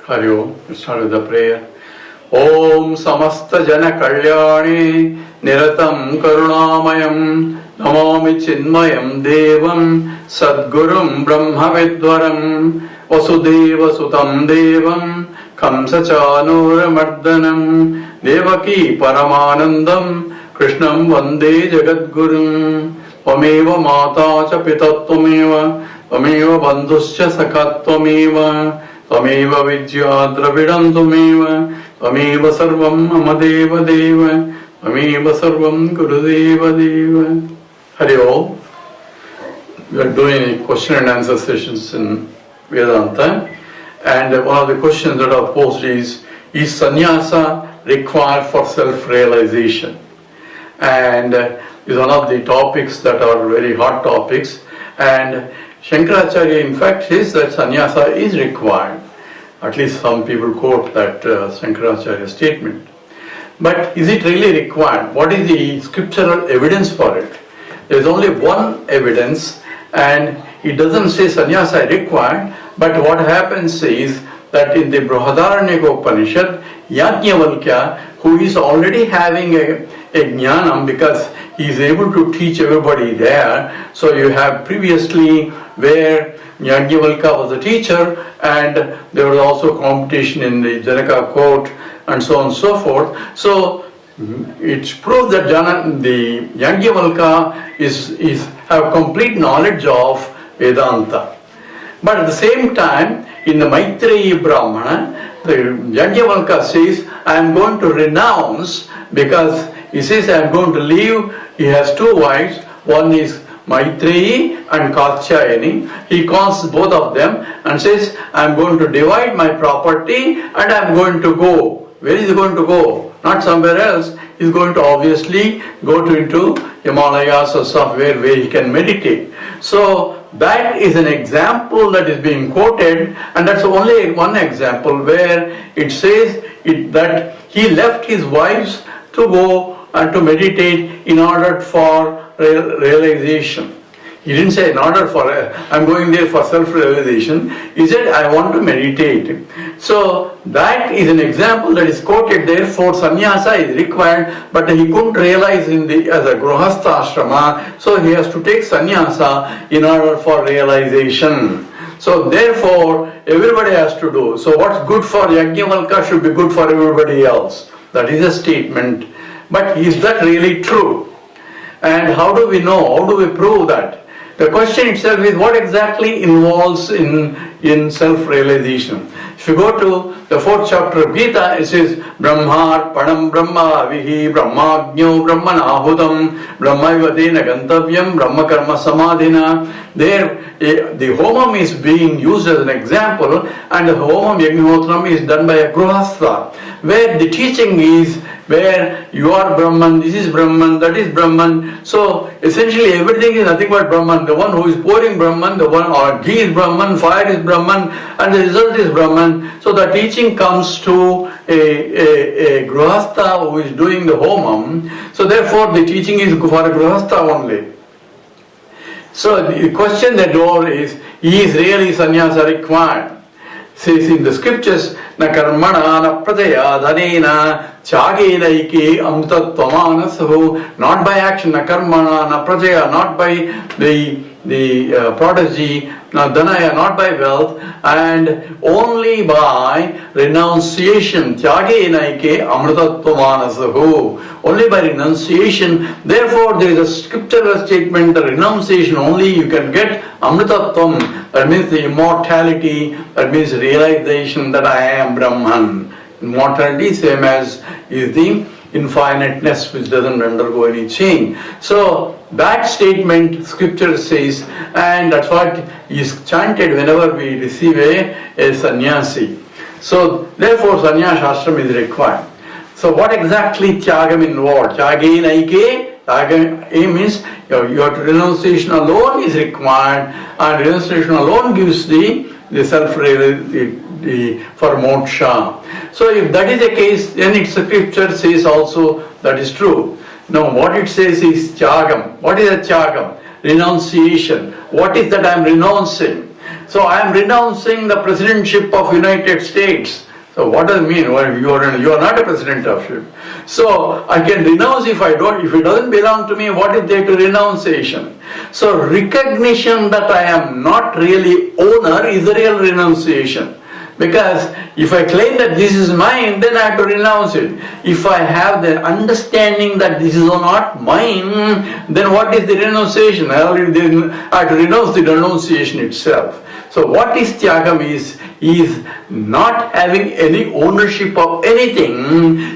Hari Om. We start with the prayer. Om Samasta Jana Kalyani Niratam Karunamayam Namami Chinmayam Devam Sadgurum Brahma Vidwaram Vasudeva Sutam Devam Kamsachanura Mardanam Devaki Paramanandam Krishnam Vande Jagadgurum Tvameva Mata Cha Pitattvameva Tvameva Bandhuscha Sakattvameva Tvameva Vidya Dravidam Tvameva Tvameva Sarvam Mama Deva Deva Tvameva Sarvam Gurudeva Deva. Hari Om. We are doing question and answer sessions in Vedanta, and one of the questions that are posed is sannyasa required for self-realization? And is one of the topics that are very hot topics, and Shankaracharya in fact says that sannyasa is required. At least some people quote that Shankaracharya statement. But is it really required? What is the scriptural evidence for it? There is only one evidence, and it doesn't say sannyasa is required, but what happens is that in the Brihadaranyaka Upanishad, Yajnavalkya, who is already having a jnanam because he is able to teach everybody there. So you have previously where Yajnavalkya was a teacher, and there was also competition in the Janaka court and so on and so forth. So it's proved that the Yajnavalkya is have complete knowledge of Vedanta. But at the same time, in the Maitreyi Brahmana, the Yajnavalkya says, I am going to renounce, because he says I am going to leave. He has two wives, one is Maitreyi and Katsyayani. He calls both of them and says, I am going to divide my property and I am going to go. Where is he going to go? Not somewhere else. He is going to obviously go into Himalayas or somewhere where he can meditate. So that is an example that is being quoted, and that's only one example where it says that he left his wives to go and to meditate in order for realization. He didn't say in order for, I'm going there for self-realization. He said, I want to meditate. So that is an example that is quoted. Therefore, sannyasa is required, but he couldn't realize as a grihastha ashrama, so he has to take sannyasa in order for realization. So therefore, everybody has to do. So what's good for Yajnavalkya should be good for everybody else. That is a statement. But is that really true? And how do we know? How do we prove that? The question itself is what exactly involves in self-realization. If you go to the 4th chapter of Gita, it says, Brahmar Panam Brahma Vihi Brahmagyo Brahmanahutam Brahmaiva Dena Gantavyam Brahma Karma Samadhina. There the homam is being used as an example, and the homam Yagnihotram is done by a grihastha, where the teaching is where you are Brahman, this is Brahman, that is Brahman. So essentially everything is nothing but Brahman. The one who is pouring Brahman, the one or ghee is Brahman, fire is Brahman, and the result is Brahman. So the teaching comes to a grihastha who is doing the homam. So therefore the teaching is for a grihastha only. So the question that is really sannyasa required? Says in the scriptures, na karmana na prajaya dhanena chagena ike amtatvamanasahu. Not by action, na karmana na prajaya, not by the prodigy, na dhanaya, not by wealth, and only by renunciation. Tyagena ike amritatvamanasahu. Only by renunciation. Therefore, there is a scriptural statement, the renunciation only you can get amritattvam. That means the immortality, that means realization that I am Brahman. Immortality, same as is the infiniteness which doesn't undergo any change. So that statement scripture says, and that's what is chanted whenever we receive a sannyasi. So therefore sannyasa ashram is required. So what exactly tyagam involved? Tyage naike. Tyagam means your renunciation alone is required, and renunciation alone gives the self-realization for moksha. So if that is the case, then its scripture says also that is true. Now what it says is tyagam. What is a tyagam? Renunciation. What is that I am renouncing? So I am renouncing the presidentship of United States. So what does it mean? Well, you are not a president of it. So I can renounce if I don't, if it doesn't belong to me, what is there to renunciation? So recognition that I am not really owner is the real renunciation. Because if I claim that this is mine, then I have to renounce it. If I have the understanding that this is not mine, then what is the renunciation? I have to renounce the renunciation itself. So what is Tyagam is not having any ownership of anything,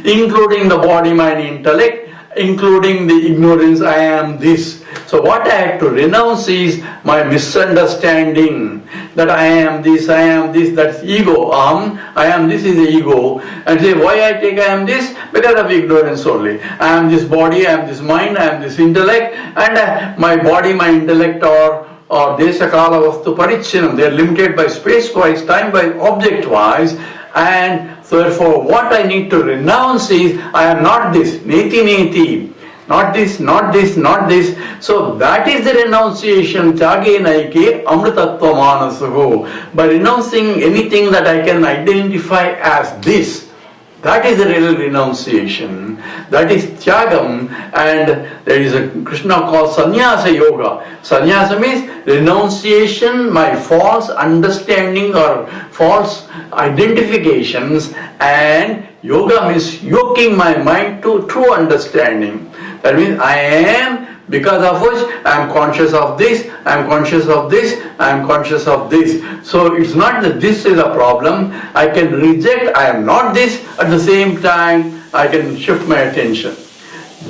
including the body, mind, intellect, including the ignorance, I am this. So what I have to renounce is my misunderstanding that I am this, that's ego. I am this is the ego. And say, why I take I am this? Because of ignorance only. I am this body, I am this mind, I am this intellect, and my body, my intellect or desha kala vastu parichinam. They are limited by space-wise, time-wise, object-wise, and so therefore what I need to renounce is I am not this, neti neti. Not this, not this, not this. So that is the renunciation. Tyage naike amritattva manasuho. By renouncing anything that I can identify as this, that is the real renunciation. That is Tyagam, and there is a Krishna called Sannyasa Yoga. Sannyasa means renunciation, my false understanding or false identifications, and yoga means yoking my mind to true understanding. That means I am, because of which I am conscious of this, I am conscious of this, I am conscious of this. So it's not that this is a problem. I can reject, I am not this, at the same time I can shift my attention.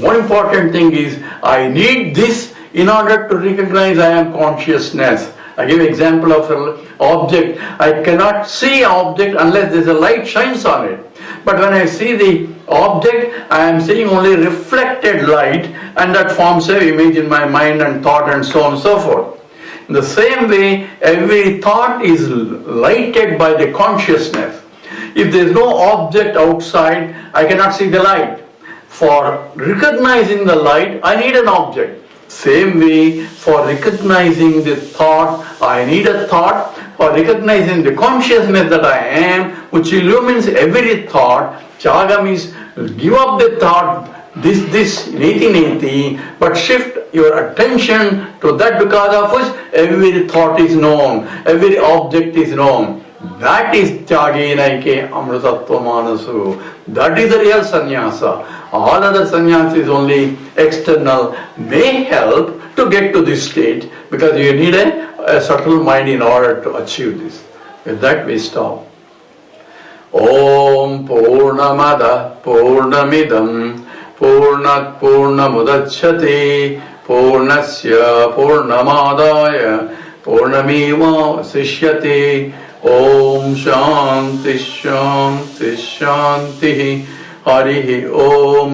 More important thing is I need this in order to recognize I am consciousness. I give example of an object. I cannot see an object unless there is a light shines on it. But when I see the object, I am seeing only reflected light, and that forms an image in my mind and thought and so on and so forth. In the same way, every thought is lighted by the consciousness. If there is no object outside, I cannot see the light. For recognizing the light, I need an object. Same way, for recognizing the thought, I need a thought. For recognizing the consciousness that I am, which illumines every thought, Tyagam is give up the thought, this, neti, but shift your attention to that, because of which every thought is known, every object is known. That is Tyage naike amritattva manasu. That is the real sannyasa. All other sannyasa is only external, may help to get to this state, because you need a subtle mind in order to achieve this. With that we stop. Om Purnamada Purnamidam Purnat Purnamudachyate Purnasya Purnamadaya Purnameva Sishyate. Om Shanti Shanti Shanti Harihi Om.